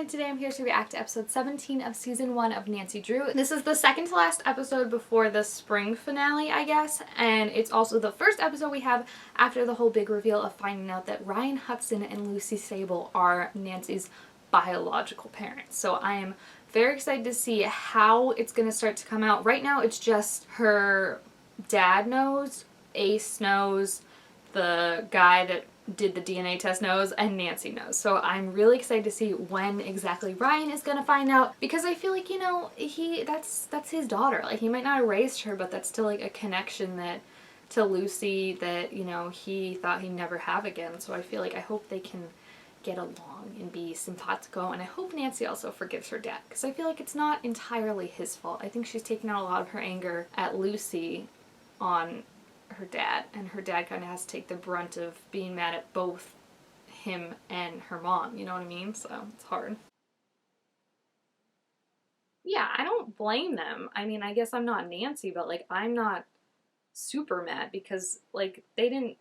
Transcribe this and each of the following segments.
and today I'm here to react to episode 17 of season 1 of Nancy Drew. This is the second to last episode before the spring finale, I guess, and it's also the first episode we have after the whole big reveal of finding out that Ryan Hudson and Lucy Sable are Nancy's biological parents. So I am very excited to see how it's going to start to come out. Right now it's just her dad knows, Ace knows, the guy that did the DNA test knows, and Nancy knows. So I'm really excited to see when exactly Ryan is gonna find out, because I feel like, you know, that's his daughter. Like, he might not have raised her, but that's still like a connection that to Lucy that, you know, he thought he'd never have again. So I feel like I hope they can get along and be simpatico, and I hope Nancy also forgives her dad, because I feel like it's not entirely his fault. I think she's taken out a lot of her anger at Lucy on her dad, and her dad kind of has to take the brunt of being mad at both him and her mom, you know what I mean? So it's hard. Yeah, I don't blame them. I mean, I guess I'm not Nancy, but like, I'm not super mad because like they didn't,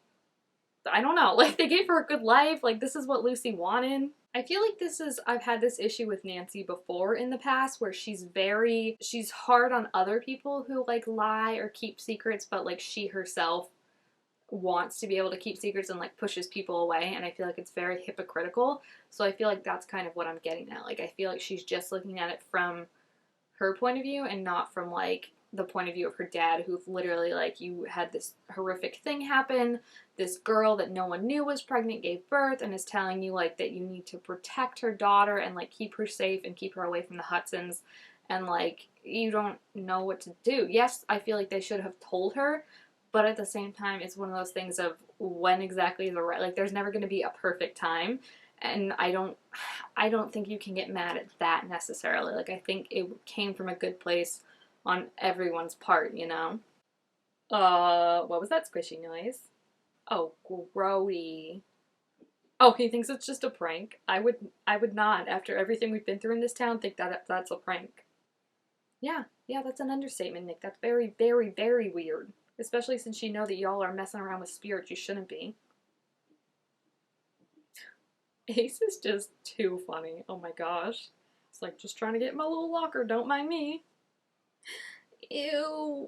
I don't know, like they gave her a good life, like this is what Lucy wanted. I feel like I've had this issue with Nancy before in the past where she's hard on other people who like lie or keep secrets, but like she herself wants to be able to keep secrets and like pushes people away, and I feel like it's very hypocritical. So I feel like that's kind of what I'm getting at. Like, I feel like she's just looking at it from her point of view and not from like the point of view of her dad, who literally, like, you had this horrific thing happen, this girl that no one knew was pregnant gave birth and is telling you like that you need to protect her daughter and like keep her safe and keep her away from the Hudsons, and like you don't know what to do. Yes, I feel like they should have told her, but at the same time it's one of those things of when exactly is the right, like there's never going to be a perfect time, and I don't think you can get mad at that necessarily. Like, I think it came from a good place on everyone's part, you know? What was that squishy noise? Oh, grody. Oh, he thinks it's just a prank. I would not, after everything we've been through in this town, think that that's a prank. Yeah, that's an understatement, Nick. That's very, very, very weird. Especially since you know that y'all are messing around with spirits you shouldn't be. Ace is just too funny. Oh my gosh. It's like, just trying to get in my little locker, don't mind me. Ew.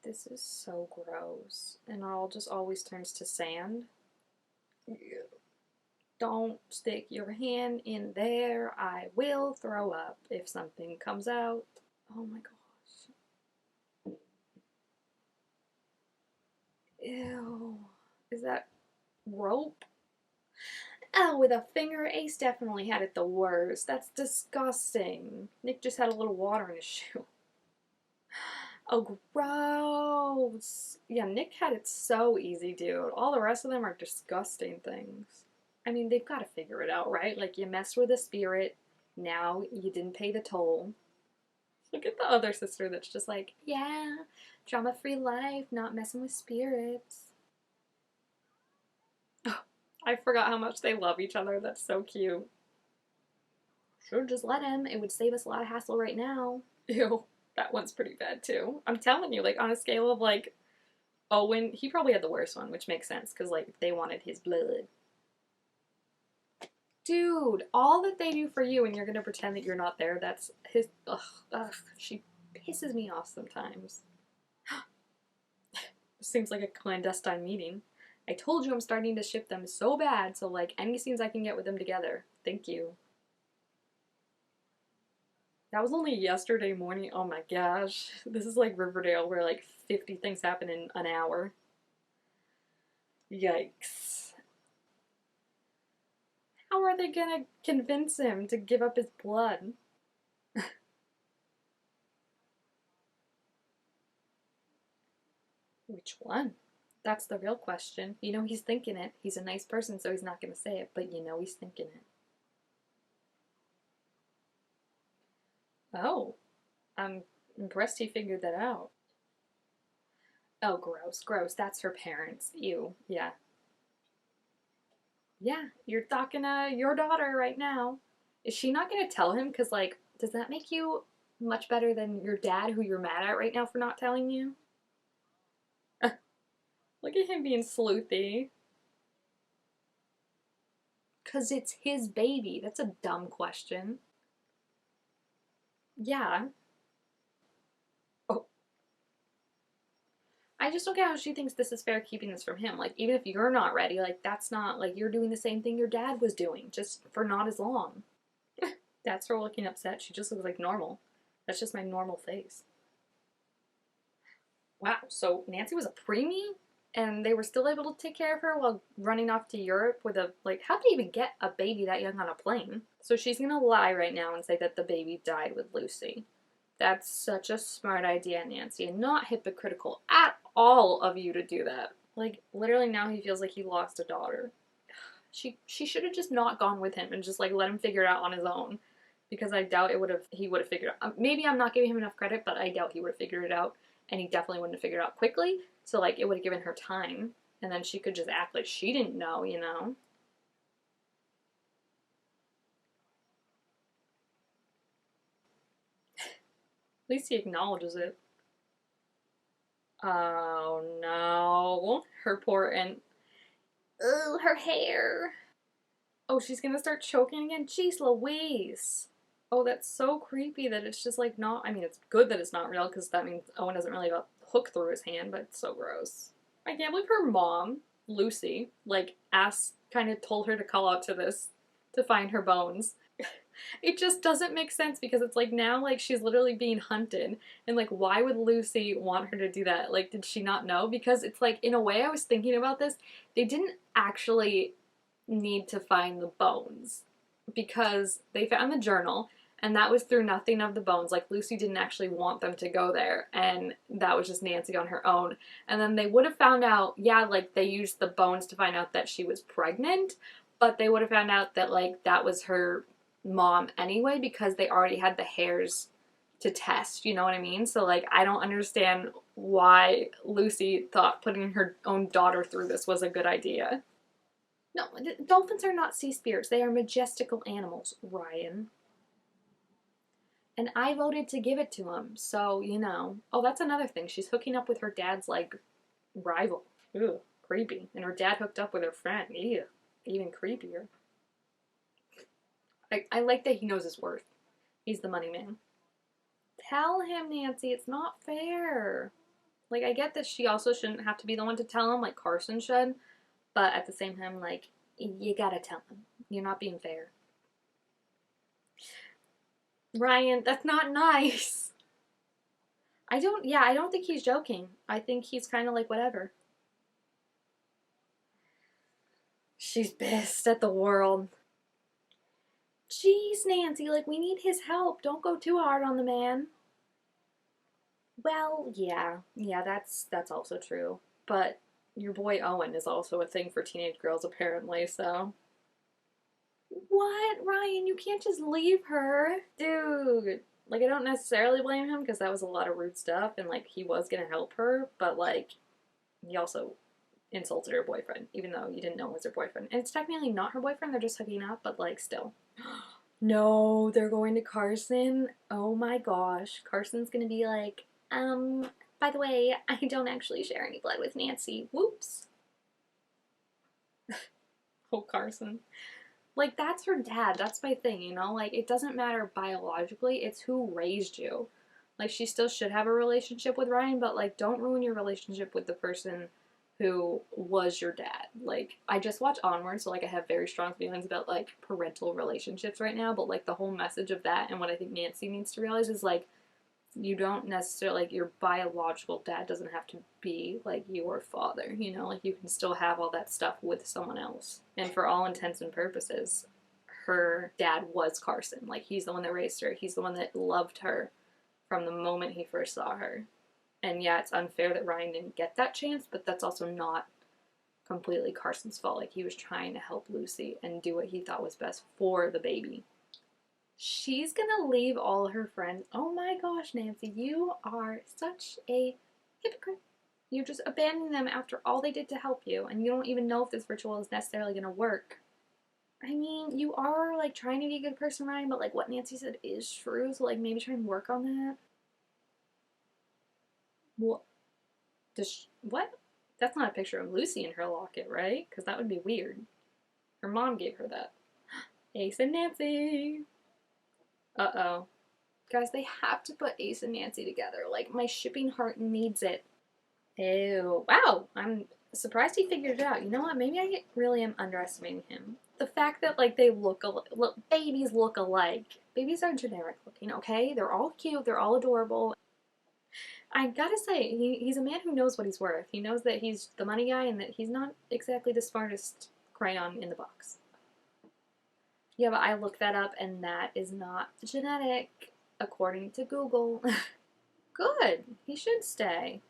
This is so gross. And it all just always turns to sand. Ew. Don't stick your hand in there. I will throw up if something comes out. Oh my gosh. Ew. Is that rope? Oh, with a finger? Ace definitely had it the worst. That's disgusting. Nick just had a little water in his shoe. Oh, gross. Yeah, Nick had it so easy, dude. All the rest of them are disgusting things. I mean, they've got to figure it out, right? Like, you messed with a spirit, now you didn't pay the toll. Look at the other sister that's just like, yeah, drama-free life, not messing with spirits. Oh, I forgot how much they love each other. That's so cute. Sure, just let him. It would save us a lot of hassle right now. Ew. That one's pretty bad too. I'm telling you, like, on a scale of like Owen, he probably had the worst one, which makes sense because like they wanted his blood. Dude, all that they do for you and you're gonna pretend that you're not there, that's his. Ugh, ugh, she pisses me off sometimes. Seems like a clandestine meeting. I told you I'm starting to ship them so bad, so like any scenes I can get with them together. Thank you. That was only yesterday morning. Oh my gosh. This is like Riverdale where like 50 things happen in an hour. Yikes. How are they gonna convince him to give up his blood? Which one? That's the real question. You know he's thinking it. He's a nice person, so he's not gonna say it, but you know he's thinking it. Oh, I'm impressed he figured that out. Oh, gross, gross. That's her parents. Ew. Yeah. Yeah, you're talking to your daughter right now. Is she not gonna tell him? Because, like, does that make you much better than your dad, who you're mad at right now for not telling you? Look at him being sleuthy. Because it's his baby. That's a dumb question. Yeah. Oh, I just don't get how she thinks this is fair keeping this from him. Like, even if you're not ready, like, that's not, like, you're doing the same thing your dad was doing, just for not as long. That's her looking upset. She just looks like normal. That's just my normal face. Wow, so Nancy was a preemie? And they were still able to take care of her while running off to Europe with a, like, how did they even get a baby that young on a plane? So she's gonna lie right now and say that the baby died with Lucy. That's such a smart idea, Nancy, and not hypocritical at all of you to do that. Like, literally now he feels like he lost a daughter. She should have just not gone with him and just, like, let him figure it out on his own. Because I doubt he would have figured it out. Maybe I'm not giving him enough credit, but I doubt he would have figured it out. And he definitely wouldn't have figured it out quickly. So, like, it would have given her time. And then she could just act like she didn't know, you know? At least he acknowledges it. Oh, no. Her poor and... Ugh, her hair. Oh, she's gonna start choking again? Jeez Louise. Oh, that's so creepy that it's just, like, not... I mean, it's good that it's not real, because that means Owen doesn't really have a hook through his hand, but it's so gross. I can't believe her mom, Lucy, like, kind of told her to call out to this to find her bones. It just doesn't make sense because it's like now, like, she's literally being hunted. And, like, why would Lucy want her to do that? Like, did she not know? Because it's like, in a way, I was thinking about this, they didn't actually need to find the bones because they found the journal and that was through nothing of the bones. Like, Lucy didn't actually want them to go there, and that was just Nancy on her own. And then they would have found out, yeah, like, they used the bones to find out that she was pregnant, but they would have found out that, like, that was her mom anyway because they already had the hairs to test, you know what I mean? So, like, I don't understand why Lucy thought putting her own daughter through this was a good idea. No, dolphins are not sea spirits. They are majestical animals, Ryan. And I voted to give it to him, so, you know. Oh, that's another thing. She's hooking up with her dad's, like, rival. Ew, creepy. And her dad hooked up with her friend. Ew, even creepier. I like that he knows his worth. He's the money man. Tell him, Nancy, it's not fair. Like, I get that she also shouldn't have to be the one to tell him, like Carson should, but at the same time, like, you gotta tell him. You're not being fair. Ryan, that's not nice. I don't think he's joking. I think he's kind of like, whatever. She's pissed at the world. Jeez, Nancy, like, we need his help. Don't go too hard on the man. Well, yeah, that's also true. But your boy Owen is also a thing for teenage girls, apparently, so. What, Ryan? You can't just leave her. Dude, like, I don't necessarily blame him because that was a lot of rude stuff and, like, he was gonna help her, but, like, he also insulted her boyfriend, even though you didn't know it was her boyfriend. And it's technically not her boyfriend, they're just hooking up, but, like, still. No, they're going to Carson. Oh my gosh. Carson's gonna be like, by the way, I don't actually share any blood with Nancy. Whoops. Oh, Carson. Like, that's her dad. That's my thing, you know? Like, it doesn't matter biologically. It's who raised you. Like, she still should have a relationship with Ryan, but, like, don't ruin your relationship with the person who was your dad. Like, I just watched Onward, so, like, I have very strong feelings about, like, parental relationships right now, but, like, the whole message of that and what I think Nancy needs to realize is, like, you don't necessarily, like, your biological dad doesn't have to be, like, your father, you know? Like, you can still have all that stuff with someone else. And for all intents and purposes, her dad was Carson. Like, he's the one that raised her. He's the one that loved her from the moment he first saw her. And yeah, it's unfair that Ryan didn't get that chance, but that's also not completely Carson's fault. Like, he was trying to help Lucy and do what he thought was best for the baby. She's gonna leave all her friends. Oh my gosh, Nancy, you are such a hypocrite. You're just abandoning them after all they did to help you, and you don't even know if this ritual is necessarily gonna work. I mean, you are, like, trying to be a good person, Ryan, but, like, what Nancy said is true, so, like, maybe try and work on that. What? What? That's not a picture of Lucy in her locket, right? Because that would be weird. Her mom gave her that. Ace and Nancy. Uh-oh. Guys, they have to put Ace and Nancy together. Like, my shipping heart needs it. Ew. Wow. I'm surprised he figured it out. You know what? Maybe I really am underestimating him. The fact that, like, they look babies look alike. Babies are generic looking, okay? They're all cute. They're all adorable. I gotta say, he's a man who knows what he's worth. He knows that he's the money guy and that he's not exactly the smartest crayon in the box. Yeah, but I looked that up and that is not genetic, according to Google. Good. He should stay.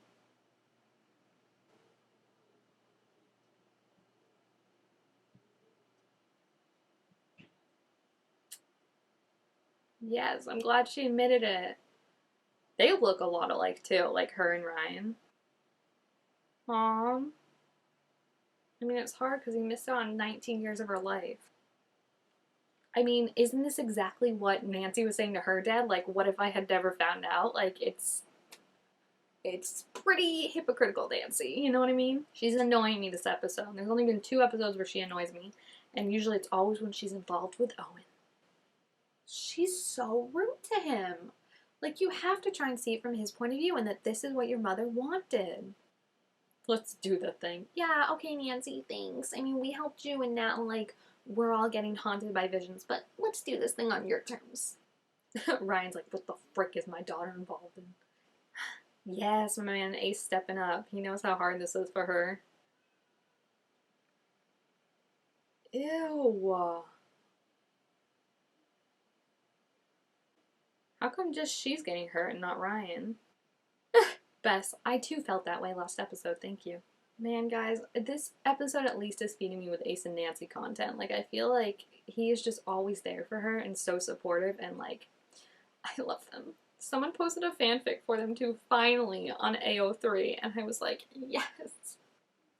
Yes, I'm glad she admitted it. They look a lot alike too, like her and Ryan. Aww. I mean, it's hard because he missed out on 19 years of her life. I mean, isn't this exactly what Nancy was saying to her dad? Like, what if I had never found out? Like, it's pretty hypocritical, Nancy. You know what I mean? She's annoying me this episode. There's only been 2 episodes where she annoys me, and usually it's always when she's involved with Owen. She's so rude to him. Like, you have to try and see it from his point of view and that this is what your mother wanted. Let's do the thing. Yeah, okay, Nancy, thanks. I mean, we helped you and now, like, we're all getting haunted by visions, but let's do this thing on your terms. Ryan's like, what the frick is my daughter involved in? Yes, my man Ace stepping up. He knows how hard this is for her. Ew. How come just she's getting hurt and not Ryan? Bess, I too felt that way last episode, thank you. Man, guys, this episode at least is feeding me with Ace and Nancy content. Like, I feel like he is just always there for her and so supportive, and, like, I love them. Someone posted a fanfic for them too, finally, on AO3, and I was like, yes.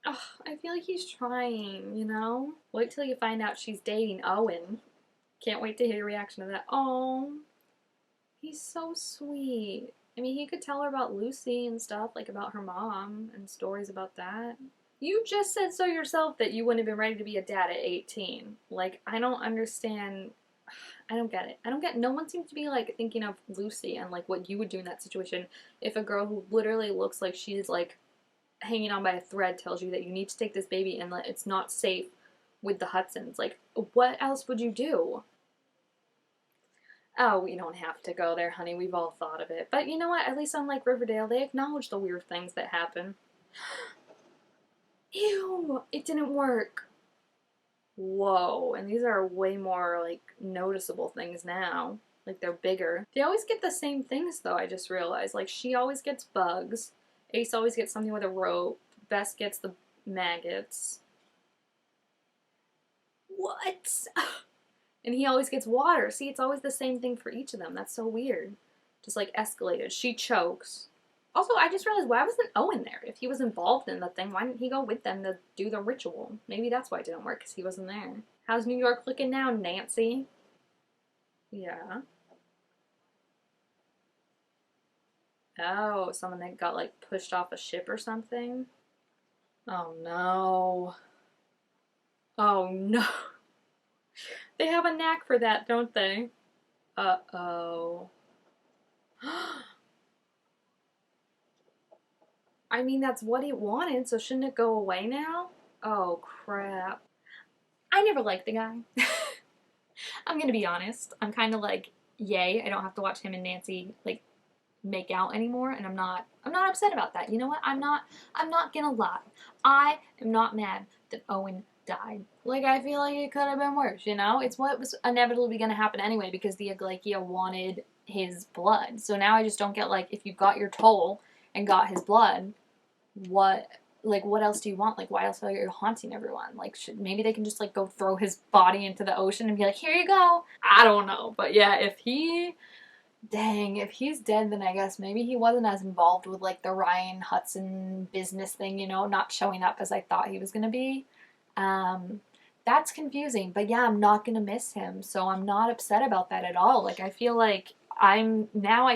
Oh, I feel like he's trying, you know? Wait till you find out she's dating Owen. Can't wait to hear your reaction to that. Oh, he's so sweet. I mean, he could tell her about Lucy and stuff, like about her mom and stories about that. You just said so yourself that you wouldn't have been ready to be a dad at 18. Like, I don't understand. I don't get it. I don't get, no one seems to be, like, thinking of Lucy and, like, what you would do in that situation if a girl who literally looks like she's, like, hanging on by a thread tells you that you need to take this baby and that it's not safe with the Hudsons. Like, what else would you do? Oh, we don't have to go there, honey. We've all thought of it. But you know what? At least unlike Riverdale, they acknowledge the weird things that happen. Ew! It didn't work. Whoa. And these are way more, like, noticeable things now. Like, they're bigger. They always get the same things, though, I just realized. Like, she always gets bugs. Ace always gets something with a rope. Bess gets the maggots. What? And he always gets water. See, it's always the same thing for each of them. That's so weird. Just, like, escalated. She chokes. Also, I just realized, why wasn't Owen there? If he was involved in the thing, why didn't he go with them to do the ritual? Maybe that's why it didn't work, because he wasn't there. How's New York looking now, Nancy? Yeah. Oh, someone that got, like, pushed off a ship or something? Oh, no. Oh, no. They have a knack for that, don't they? Uh-oh. I mean, that's what he wanted, so shouldn't it go away now? Oh, crap. I never liked the guy. I'm gonna be honest. I'm kind of like, yay, I don't have to watch him and Nancy, like, make out anymore, and I'm not upset about that. You know what? I'm not gonna lie. I am not mad that Owen died. Like, I feel like it could have been worse, you know? It's what was inevitably gonna happen anyway, because the Aglakia wanted his blood. So now I just don't get, like, if you got your toll and got his blood, what else do you want? Like, why else are you haunting everyone? Like, maybe they can just, like, go throw his body into the ocean and be like, here you go. I don't know. But yeah, if he's dead, then I guess maybe he wasn't as involved with, like, the Ryan Hudson business thing, you know, not showing up as I thought he was gonna be. That's confusing, but yeah, I'm not gonna miss him, so I'm not upset about that at all. Like, I feel like I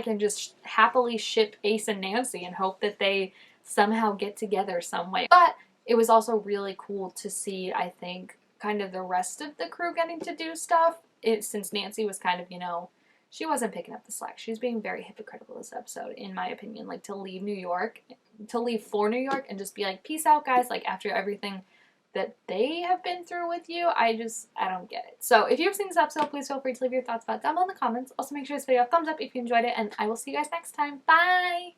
can just happily ship Ace and Nancy and hope that they somehow get together some way. But it was also really cool to see, I think, kind of the rest of the crew getting to do stuff. Since Nancy was kind of, she wasn't picking up the slack. She was being very hypocritical this episode, in my opinion. Like, to leave New York, to leave for New York and just be like, peace out, guys. Like, after everything that they have been through with you, I don't get it. So, if you've seen this episode, please feel free to leave your thoughts about it down below in the comments. Also, make sure this video thumbs up if you enjoyed it, and I will see you guys next time. Bye!